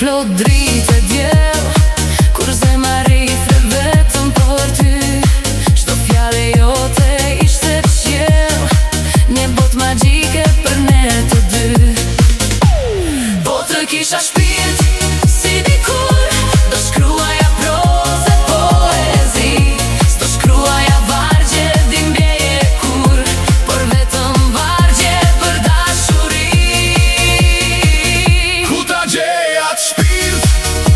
plot dritë e djel, kur zemra rrithë vetëm për ty. Çdo fjalë jote ishte qiell, një botë magjike për ne të dy. Po të kisha shpirt si dikur, do shkruaja prozë e poezi. S'do shkruaja vargje dhimbjeje kur, por vetëm vargje për dashuri. Ku ta gjej atë shpirt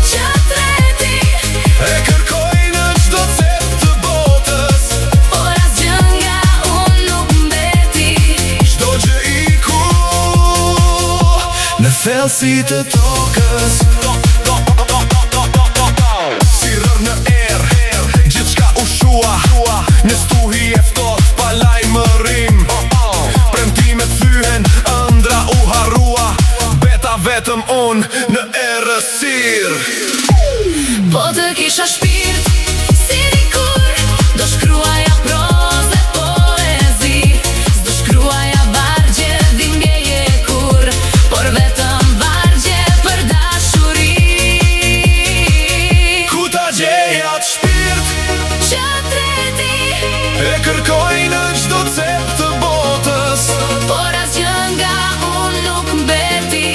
Që treti e kërkoj në çdo cep të botës, por asgjë nga unë nuk mbeti. çdo gjë iku në thellësi të tokës. Si rër në erë, gjithçka u shua, në stuhi e ftoht pa lajmërim. Premtimet thyhen, ëndra u harrua, beta vetëm unë në errësirë. Po të kisha shpirt si dikur, do shkruaja prozë e poezi. S'do shkruaja vargje dhimbjeje kur, por vetëm vargje për dashuri. Ku ta gjej atë shpirt Që treti e kërkoj në çdo cep të botës, por asgjë nga unë nuk mbeti.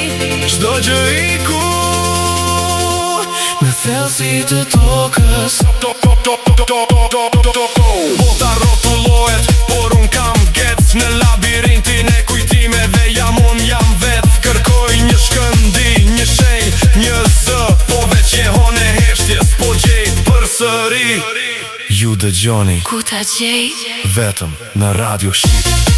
çdo gjë iku në thellësi të tokës. Bota rrotullohet, por unë kam gec në labirintin e kujtimeve. Jam unë, jam vet, kërkoj një shkëndi, një shenjë, një zë, po veç jehon e heshtjes, po gjej përsëri. Ju dëgjoni Ku ta gjej vetëm në Radio Shqip.